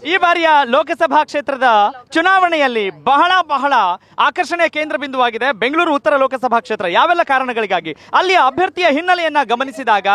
ಈ ಬಾರಿಯ ಲೋಕಸಭಾ ಕ್ಷೇತ್ರದ ಚುನಾವಣೆಯಲ್ಲಿ ಬಹಳ ಆಕರ್ಷಣೆಯ ಕೇಂದ್ರ ಬಿಂದುವಾಗಿದೆ ಬೆಂಗಳೂರು ಉತ್ತರ ಲೋಕಸಭಾ ಕ್ಷೇತ್ರ. ಯಾವೆಲ್ಲ ಕಾರಣಗಳಿಗಾಗಿ? ಅಲ್ಲಿಯ ಅಭ್ಯರ್ಥಿಯ ಹಿನ್ನೆಲೆಯನ್ನ ಗಮನಿಸಿದಾಗ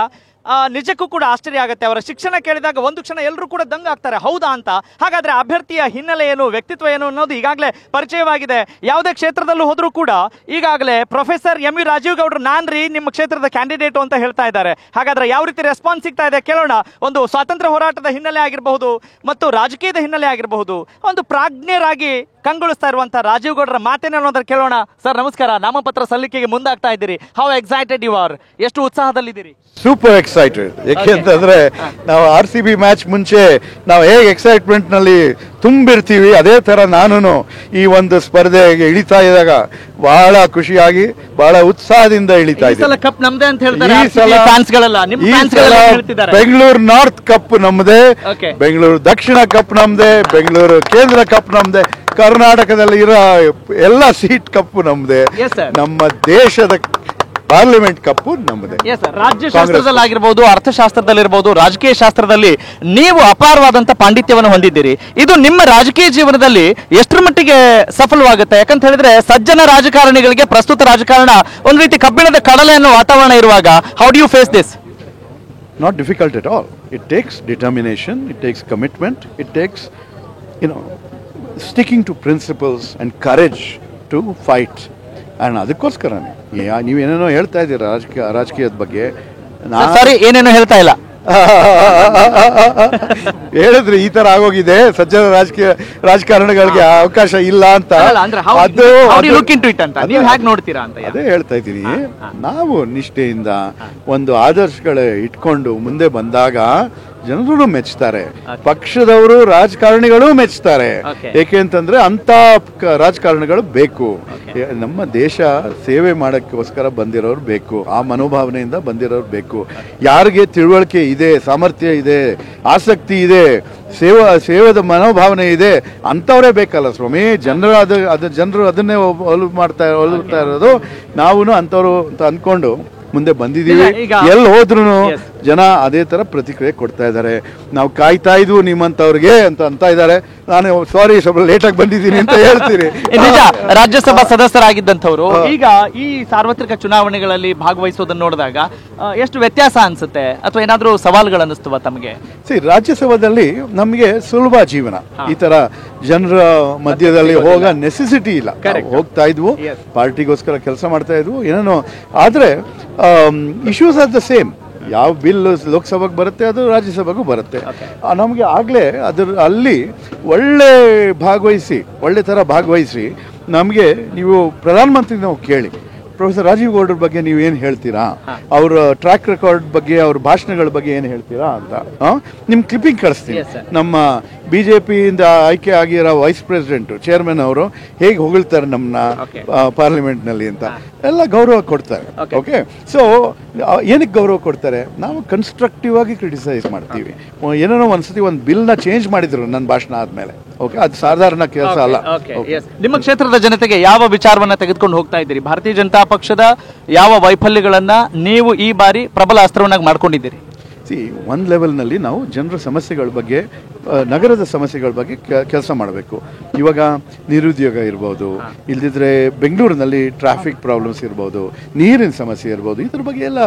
ನಿಜಕ್ಕೂ ಕೂಡ ಆಶ್ಚರ್ಯ ಆಗುತ್ತೆ. ಅವರ ಶಿಕ್ಷಣ ಕೇಳಿದಾಗ ಒಂದು ಕ್ಷಣ ಎಲ್ಲರೂ ಕೂಡ ದಂಗಾಗ್ತಾರೆ, ಹೌದಾ ಅಂತ. ಹಾಗಾದ್ರೆ ಅಭ್ಯರ್ಥಿಯ ಹಿನ್ನೆಲೆ ಏನು, ವ್ಯಕ್ತಿತ್ವ ಏನು ಅನ್ನೋದು ಈಗಾಗಲೇ ಪರಿಚಯವಾಗಿದೆ. ಯಾವುದೇ ಕ್ಷೇತ್ರದಲ್ಲೂ ಹೋದ್ರೂ ಕೂಡ ಈಗಾಗಲೇ ಪ್ರೊಫೆಸರ್ ಎಂ ವಿ ರಾಜೀವ್ ಗೌಡ್ರು ನಾನ್ರಿ ನಿಮ್ಮ ಕ್ಷೇತ್ರದ ಕ್ಯಾಂಡಿಡೇಟ್ ಅಂತ ಹೇಳ್ತಾ ಇದ್ದಾರೆ. ಹಾಗಾದ್ರೆ ಯಾವ ರೀತಿ ರೆಸ್ಪಾನ್ಸ್ ಸಿಗ್ತಾ ಇದೆ ಕೇಳೋಣ. ಒಂದು ಸ್ವಾತಂತ್ರ್ಯ ಹೋರಾಟದ ಹಿನ್ನೆಲೆ ಆಗಿರಬಹುದು ಮತ್ತು ರಾಜಕೀಯದ ಹಿನ್ನೆಲೆ ಆಗಿರಬಹುದು, ಒಂದು ಪ್ರಾಜ್ಞರಾಗಿ ಕಂಗೊಳಿಸ್ತಾ ಇರುವಂತಹ ರಾಜೀವ್ ಗೌಡ್ರ ಮಾತೇನೆ ಅನ್ನೋದ್ರ ಕೇಳೋಣ. ಸರ್ ನಮಸ್ಕಾರ, ನಾಮಪತ್ರ ಸಲ್ಲಿಕೆಗೆ ಮುಂದಾಗ್ತಾ ಇದ್ದೀರಿ. How excited you are? ಎಷ್ಟು ಉತ್ಸಾಹದಲ್ಲಿದ್ದೀರಿ? Super excited. ಯಾಕೆಂತಂದ್ರೆ ನಾವು RCB ಮ್ಯಾಚ್ ಮುಂಚೆ ನಾವು ಹೇಗೆ ಎಕ್ಸೈಟ್ಮೆಂಟ್ ನಲ್ಲಿ ತುಂಬಿರ್ತೀವಿ, ಅದೇ ತರ ನಾನು ಈ ಒಂದು ಸ್ಪರ್ಧೆಗೆ ಇಳಿತಾ ಇದ್ದಾಗ ಬಹಳ ಖುಷಿಯಾಗಿ ಬಹಳ ಉತ್ಸಾಹದಿಂದ ಇಳಿತಾ ಇದ್ದೀನಿ. ಕಪ್ ನಮ್ದೇ ಅಂತ ಹೇಳ್ತಾರೆ ಈ ಸಲ ಬೆಂಗಳೂರು ನಾರ್ತ್ ಕಪ್ ನಮ್ದೇ, ಬೆಂಗಳೂರು ದಕ್ಷಿಣ ಕಪ್ ನಮ್ದೇ, ಬೆಂಗಳೂರು ಕೇಂದ್ರ ಕಪ್ ನಮ್ದೇ, ಕರ್ನಾಟಕದಲ್ಲಿ ಇರೋ ಎಲ್ಲ ಸೀಟ್ ಕಪ್ ನಮ್ದೇ, ನಮ್ಮ ದೇಶದ ಪಾರ್ಲಿಮೆಂಟ್ ಕಪ್ಪು ನಮ್ಮದೇ. ರಾಜ್ಯಶಾಸ್ತ್ರದಲ್ಲಾಗಿರ್ಬೋದು, ಅರ್ಥಶಾಸ್ತ್ರದಲ್ಲಿರ್ಬೋದು, ರಾಜಕೀಯ ಶಾಸ್ತ್ರದಲ್ಲಿ ನೀವು ಅಪಾರವಾದಂತ ಪಾಂಡಿತ್ಯವನ್ನು ಹೊಂದಿದ್ದೀರಿ. ಇದು ನಿಮ್ಮ ರಾಜಕೀಯ ಜೀವನದಲ್ಲಿ ಎಷ್ಟರ ಮಟ್ಟಿಗೆ ಸಫಲವಾಗುತ್ತೆ? ಯಾಕಂತ ಹೇಳಿದ್ರೆ ಸಜ್ಜನ ರಾಜಕಾರಣಿಗಳಿಗೆ ಪ್ರಸ್ತುತ ರಾಜಕಾರಣ ಒಂದು ರೀತಿ ಕಬ್ಬಿಣದ ಕಡಲೆ ಅನ್ನೋ ವಾತಾವರಣ ಇರುವಾಗ, how do you face this? Not difficult at all. It takes determination, it takes commitment, it takes, sticking to principles and courage to fight. And ಅದಕ್ಕೋಸ್ಕರನೇ ನೀವೇನೇನೋ ಹೇಳ್ತಾ ಇದ್ದೀರಾ ರಾಜಕೀಯದ ಬಗ್ಗೆ. ಸಾರಿ, ಏನೇನೋ ಹೇಳ್ತಾ ಇಲ್ಲ ಹೇಳಿದ್ರೆ ಈ ತರ ಆಗೋಗಿದೆ, ಸಜ್ಜನ ರಾಜಕಾರಣಗಳಿಗೆ ಅವಕಾಶ ಇಲ್ಲ ಅಂತ. ಅದೇ ಹೇಳ್ತಾ ಇದ್ದೀನಿ. ನಾವು ನಿಷ್ಠೆಯಿಂದ ಒಂದು ಆದರ್ಶಗಳ ಇಟ್ಕೊಂಡು ಮುಂದೆ ಬಂದಾಗ ಜನರು ಮೆಚ್ತಾರೆ, ಪಕ್ಷದವರು ರಾಜಕಾರಣಿಗಳು ಮೆಚ್ತಾರೆ. ಏಕೆ ಅಂತಂದ್ರೆ ಅಂತ ರಾಜಕಾರಣಿಗಳು ಬೇಕು. ನಮ್ಮ ದೇಶ ಸೇವೆ ಮಾಡಕ್ಕೋಸ್ಕರ ಬಂದಿರೋರು ಬೇಕು, ಆ ಮನೋಭಾವನೆಯಿಂದ ಬಂದಿರೋರು ಬೇಕು. ಯಾರಿಗೆ ತಿಳುವಳಿಕೆ ಇದೆ, ಸಾಮರ್ಥ್ಯ ಇದೆ, ಆಸಕ್ತಿ ಇದೆ, ಸೇವೆದ ಮನೋಭಾವನೆ ಇದೆ, ಅಂತವರೇ ಬೇಕಲ್ಲ ಸ್ವಾಮಿ. ಜನರು ಅದನ್ನೇ ಹೋಲುತ್ತಾ ಇರೋದು. ನಾವು ಅಂತವ್ರು ಅಂತ ಅನ್ಕೊಂಡು ಮುಂದೆ ಬಂದಿದ್ದೀವಿ. ಎಲ್ಲಿ ಹೋದ್ರು ಜನ ಅದೇ ತರ ಪ್ರತಿಕ್ರಿಯೆ ಕೊಡ್ತಾ ಇದ್ದಾರೆ. ನಾವು ಕಾಯ್ತಾ ಇದ್ವು ನಿಮ್ಮಂತವ್ರಿಗೆ ಅಂತ ಇದ್ದಾರೆ. ನಾನು ಸಾರಿ ಸ್ವಲ್ಪ ಲೇಟ್ ಆಗಿ ಬಂದಿದ್ದೀನಿ ಅಂತ ಹೇಳ್ತೀನಿ. ರಾಜ್ಯಸಭಾ ಸದಸ್ಯರಾಗಿದ್ದಂಥವ್ರು ಈಗ ಈ ಸಾರ್ವತ್ರಿಕ ಚುನಾವಣೆಗಳಲ್ಲಿ ಭಾಗವಹಿಸೋದನ್ನ ನೋಡಿದಾಗ ಎಷ್ಟು ವ್ಯತ್ಯಾಸ ಅನ್ಸುತ್ತೆ, ಅಥವಾ ಏನಾದ್ರೂ ಸವಾಲುಗಳು ಅನ್ನಿಸ್ತವ ತಮಗೆ? ರಾಜ್ಯಸಭಾದಲ್ಲಿ ನಮಗೆ ಸುಲಭ ಜೀವನ, ಈ ತರ ಜನರ ಮಧ್ಯದಲ್ಲಿ ಹೋಗೋ ನೆಸೆಸಿಟಿ ಇಲ್ಲ. ಹೋಗ್ತಾ ಇದ್ವು, ಪಾರ್ಟಿಗೋಸ್ಕರ ಕೆಲಸ ಮಾಡ್ತಾ ಇದ್ವು, ಏನೇನೋ. ಆದ್ರೆ ಇಶ್ಯೂಸ್ ಆರ್ ದ ಸೇಮ್. ಯಾವ ಬಿಲ್ ಲೋಕಸಭೆಗೆ ಬರುತ್ತೆ ಅದು ರಾಜ್ಯಸಭೆಗೂ ಬರುತ್ತೆ. ನಮಗೆ ಆಗಲೇ ಅಲ್ಲಿ ಒಳ್ಳೆ ಥರ ಭಾಗವಹಿಸಿ ನಮಗೆ ನೀವು ಪ್ರಧಾನಮಂತ್ರಿ ನಾವು ಕೇಳಿ, ಪ್ರೊಫೆಸರ್ ರಾಜೀವ್ ಗೌಡ್ರ ಬಗ್ಗೆ ನೀವೇನು ಹೇಳ್ತೀರಾ, ಅವ್ರ ಟ್ರ್ಯಾಕ್ ರೆಕಾರ್ಡ್ ಬಗ್ಗೆ, ಅವ್ರ ಭಾಷಣಗಳ ಬಗ್ಗೆ ಏನು ಹೇಳ್ತೀರಾ ಅಂತ ನಿಮ್ ಕ್ಲಿಪ್ಪಿಂಗ್ ಕಳಿಸ್ತೀನಿ. ನಮ್ಮ ಬಿಜೆಪಿಯಿಂದ ಆಯ್ಕೆ ಆಗಿರೋ ವೈಸ್ ಪ್ರೆಸಿಡೆಂಟ್ ಚೇರ್ಮನ್ ಅವರು ಹೇಗೆ ಹೊಗಳ್ತಾರೆ ನಮ್ಮನ್ನ ಪಾರ್ಲಿಮೆಂಟ್ ನಲ್ಲಿ ಅಂತ ಎಲ್ಲ ಗೌರವ ಕೊಡ್ತಾರೆ. ಓಕೆ, ಸೊ ಏನಕ್ಕೆ ಗೌರವ ಕೊಡ್ತಾರೆ? ನಾವು ಕನ್ಸ್ಟ್ರಕ್ಟಿವ್ ಆಗಿ ಕ್ರಿಟಿಸೈಸ್ ಮಾಡ್ತೀವಿ. ಏನೇನೋ ಒಂದ್ಸತಿ ಒಂದು ಬಿಲ್ ನ ಚೇಂಜ್ ಮಾಡಿದ್ರು ನನ್ನ ಭಾಷಣ ಆದ್ಮೇಲೆ. ಓಕೆ, ಅದು ಸಾಧಾರಣ ಕೆಲಸ ಅಲ್ಲ. ನಿಮ್ಮ ಕ್ಷೇತ್ರದ ಜನತೆಗೆ ಯಾವ ವಿಚಾರವನ್ನ ತೆಗೆದುಕೊಂಡು ಹೋಗ್ತಾ ಇದ್ದೀರಿ? ಭಾರತೀಯ ಜನತಾ ಪಕ್ಷದ ಯಾವ ವೈಫಲ್ಯಗಳನ್ನ ನೀವು ಈ ಬಾರಿ ಪ್ರಬಲ ಅಸ್ತ್ರವನ್ನಾಗಿ ಮಾಡ್ಕೊಂಡಿದ್ದೀರಿ? ಒಂದು ಲೆವೆಲ್ನಲ್ಲಿ ನಾವು ಜನರ ಸಮಸ್ಯೆಗಳ ಬಗ್ಗೆ, ನಗರದ ಸಮಸ್ಯೆಗಳ ಬಗ್ಗೆ ಕೆಲಸ ಮಾಡಬೇಕು. ಇವಾಗ ನಿರುದ್ಯೋಗ ಇರ್ಬೋದು, ಇಲ್ದಿದ್ರೆ ಬೆಂಗಳೂರಿನಲ್ಲಿ ಟ್ರಾಫಿಕ್ ಪ್ರಾಬ್ಲಮ್ಸ್ ಇರ್ಬೋದು, ನೀರಿನ ಸಮಸ್ಯೆ ಇರ್ಬೋದು, ಇದ್ರ ಬಗ್ಗೆ ಎಲ್ಲ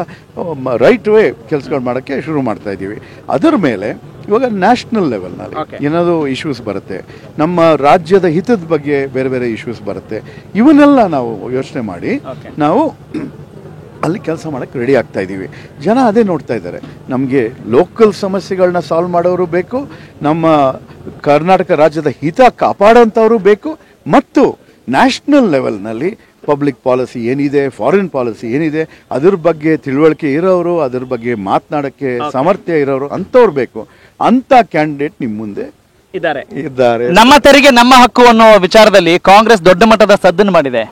ರೈಟ್ ವೇ ಕೆಲಸಗಳು ಮಾಡೋಕ್ಕೆ ಶುರು ಮಾಡ್ತಾ ಇದ್ದೀವಿ. ಅದರ ಮೇಲೆ ಇವಾಗ ನ್ಯಾಷನಲ್ ಲೆವೆಲ್ನಲ್ಲಿ ಏನಾದರೂ ಇಶ್ಯೂಸ್ ಬರುತ್ತೆ, ನಮ್ಮ ರಾಜ್ಯದ ಹಿತದ ಬಗ್ಗೆ ಬೇರೆ ಬೇರೆ ಇಶ್ಯೂಸ್ ಬರುತ್ತೆ. ಇವನ್ನೆಲ್ಲ ನಾವು ಯೋಚನೆ ಮಾಡಿ ನಾವು ಅಲ್ಲಿ ಕೆಲಸ ಮಾಡೋಕ್ಕೆ ರೆಡಿ ಆಗ್ತಾ ಇದ್ದೀವಿ. ಜನ ಅದೇ ನೋಡ್ತಾ ಇದ್ದಾರೆ. ನಮಗೆ ಲೋಕಲ್ ಸಮಸ್ಯೆಗಳನ್ನ ಸಾಲ್ವ್ ಮಾಡೋರು ಬೇಕು, ನಮ್ಮ ಕರ್ನಾಟಕ ರಾಜ್ಯದ ಹಿತ ಕಾಪಾಡೋಂಥವರು ಬೇಕು, ಮತ್ತು ನ್ಯಾಷನಲ್ ಲೆವೆಲ್ನಲ್ಲಿ ಪಬ್ಲಿಕ್ ಪಾಲಿಸಿ ಏನಿದೆ, ಫಾರಿನ್ ಪಾಲಿಸಿ ಏನಿದೆ, ಅದ್ರ ಬಗ್ಗೆ ತಿಳುವಳಿಕೆ ಇರೋರು, ಅದ್ರ ಬಗ್ಗೆ ಮಾತನಾಡೋಕ್ಕೆ ಸಾಮರ್ಥ್ಯ ಇರೋರು ಅಂಥವ್ರು ಬೇಕು. ಅಂಥ ಕ್ಯಾಂಡಿಡೇಟ್ ನಿಮ್ಮ ಮುಂದೆ ಇದ್ದಾರೆ. ನಮ್ಮ ತೆರಿಗೆ ನಮ್ಮ ಹಕ್ಕು ಅನ್ನೋ ವಿಚಾರದಲ್ಲಿ ಕಾಂಗ್ರೆಸ್ ದೊಡ್ಡ ಮಟ್ಟದ ಸದ್ದನ್ನು ಮಾಡಿದೆ.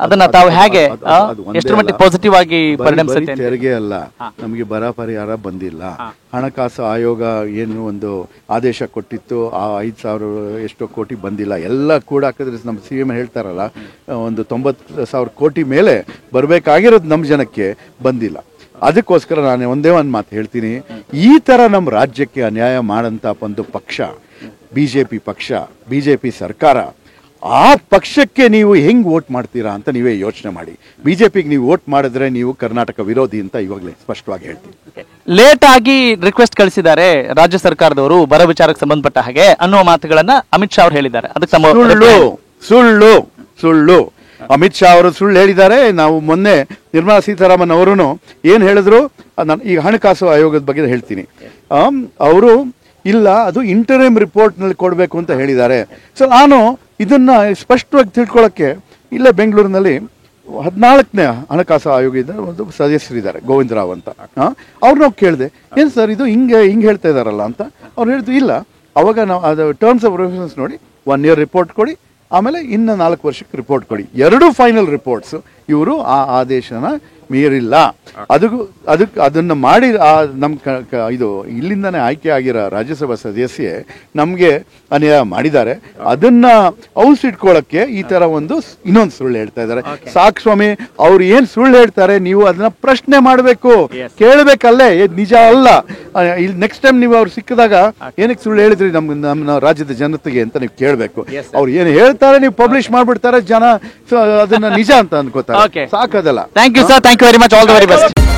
ಅದನ್ನ ತಾವು ಹೇಗೆ ಎಷ್ಟು ಮಟ್ಟಿಗೆ ಪಾಸಿಟಿವ್ ಆಗಿ ಪರಿಣಮಿಸುತ್ತೆ? ತೆರಿಗೆ ಅಲ್ಲ, ನಮಗೆ ಬರ ಪರಿಹಾರ ಬಂದಿಲ್ಲ. ಹಣಕಾಸು ಆಯೋಗ ಏನು ಒಂದು ಆದೇಶ ಕೊಟ್ಟಿತ್ತು, ಆ 5,000 ಎಷ್ಟೋ ಕೋಟಿ ಬಂದಿಲ್ಲ. ಎಲ್ಲ ಕೂಡ ಹಾಕಿದ್ರೆ ನಮ್ಮ CM ಹೇಳ್ತಾರಲ್ಲ, ಒಂದು 90,000 ಕೋಟಿ ಮೇಲೆ ಬರಬೇಕಾಗಿರೋದು ನಮ್ಮ ಜನಕ್ಕೆ ಬಂದಿಲ್ಲ. ಅದಕ್ಕೋಸ್ಕರ ನಾನು ಒಂದೇ ಒಂದು ಮಾತು ಹೇಳ್ತೀನಿ, ಈ ತರ ನಮ್ಮ ರಾಜ್ಯಕ್ಕೆ ಅನ್ಯಾಯ ಮಾಡಂತ ಒಂದು ಪಕ್ಷ BJP ಪಕ್ಷ, BJP ಸರ್ಕಾರ, ಆ ಪಕ್ಷಕ್ಕೆ ನೀವು ಹೆಂಗೆ ವೋಟ್ ಮಾಡ್ತೀರಾ ಅಂತ ನೀವೇ ಯೋಚನೆ ಮಾಡಿ. BJPಗೆ ನೀವು ವೋಟ್ ಮಾಡಿದ್ರೆ ನೀವು ಕರ್ನಾಟಕ ವಿರೋಧಿ ಅಂತ ಇವಾಗಲೇ ಸ್ಪಷ್ಟವಾಗಿ ಹೇಳ್ತೀನಿ. ಲೇಟ್ ಆಗಿ ರಿಕ್ವೆಸ್ಟ್ ಕಳಿಸಿದ್ದಾರೆ ರಾಜ್ಯ ಸರ್ಕಾರದವರು ಬರ ವಿಚಾರಕ್ಕೆ ಸಂಬಂಧಪಟ್ಟ ಹಾಗೆ ಅನ್ನುವ ಮಾತುಗಳನ್ನ ಅಮಿತ್ ಶಾ ಅವರು ಹೇಳಿದ್ದಾರೆ. ಅದಕ್ಕೆ ಸುಳ್ಳು ಸುಳ್ಳು ಅಮಿತ್ ಶಾ ಅವರು ಸುಳ್ಳು ಹೇಳಿದ್ದಾರೆ. ನಾವು ಮೊನ್ನೆ ನಿರ್ಮಲಾ ಸೀತಾರಾಮನ್ ಅವರು ಏನು ಹೇಳಿದ್ರು, ನಾನು ಈಗ ಹಣಕಾಸು ಆಯೋಗದ ಬಗ್ಗೆ ಹೇಳ್ತೀನಿ. ಅವರು ಇಲ್ಲ, ಅದು ಇಂಟರಿಮ್ ರಿಪೋರ್ಟ್ನಲ್ಲಿ ಕೊಡಬೇಕು ಅಂತ ಹೇಳಿದ್ದಾರೆ. ಸೊ ನಾನು ಇದನ್ನ ಸ್ಪಷ್ಟವಾಗಿ ತಿಳ್ಕೊಳ್ಳೋಕ್ಕೆ ಇಲ್ಲೇ ಬೆಂಗಳೂರಿನಲ್ಲಿ 14ನೇ ಹಣಕಾಸು ಆಯೋಗದ ಒಂದು ಸದಸ್ಯರಿದ್ದಾರೆ, ಗೋವಿಂದರಾವ್ ಅಂತ. ಅವ್ರು ನಾವು ಕೇಳಿದೆ, ಏನು ಸರ್ ಇದು ಹಿಂಗೆ ಹೇಳ್ತಾ ಇದ್ದಾರಲ್ಲ ಅಂತ. ಅವ್ರು ಹೇಳಿದ್ರು ಇಲ್ಲ, ಅವಾಗ ನಾವು ಅದು ಟರ್ಮ್ಸ್ ಆಫ್ ರೆಫರೆನ್ಸ್ ನೋಡಿ 1 year ರಿಪೋರ್ಟ್ ಕೊಡಿ, ಆಮೇಲೆ ಇನ್ನು 4 ವರ್ಷಕ್ಕೆ ರಿಪೋರ್ಟ್ ಕೊಡಿ. 2 ಫೈನಲ್ ರಿಪೋರ್ಟ್ಸ್. ಇವರು ಆ ಆದೇಶನ ಮೀರಿಲ್ಲ. ಅದನ್ನ ಮಾಡಿ ನಮ್ಮ ಇದು ಇಲ್ಲಿಂದಾನೇ ಆಯ್ಕೆ ಆಗಿರೋ ರಾಜ್ಯಸಭಾ ಸದಸ್ಯೆ ನಮಗೆ ಅನ್ಯಾಯ ಮಾಡಿದ್ದಾರೆ. ಅದನ್ನ ಔಸಿಟ್ಕೊಳ್ಳೋಕ್ಕೆ ಈ ತರ ಇನ್ನೊಂದು ಸುಳ್ಳು ಹೇಳ್ತಾ ಇದ್ದಾರೆ. ಸಾಕು ಸ್ವಾಮಿ, ಅವ್ರು ಏನ್ ಸುಳ್ಳು ಹೇಳ್ತಾರೆ ನೀವು ಅದನ್ನ ಪ್ರಶ್ನೆ ಮಾಡಬೇಕು, ಕೇಳಬೇಕಲ್ಲೇ, ನಿಜ ಅಲ್ಲ. ಇಲ್ಲಿ ನೆಕ್ಸ್ಟ್ ಟೈಮ್ ನೀವು ಅವ್ರು ಸಿಕ್ಕಿದಾಗ ಏನಕ್ಕೆ ಸುಳ್ಳು ಹೇಳಿದ್ರಿ ನಮ್ಮ ರಾಜ್ಯದ ಜನತೆಗೆ ಅಂತ ನೀವು ಕೇಳಬೇಕು. ಅವ್ರು ಏನು ಹೇಳ್ತಾರೆ ನೀವು ಪಬ್ಲಿಷ್ ಮಾಡ್ಬಿಡ್ತಾರೆ, ಜನ ಅದನ್ನ ನಿಜ ಅಂತ ಅನ್ಕೋತಾರೆ. ಸಾಕದಲ್ಲ. Thank you sir, thank you very much, all the very best.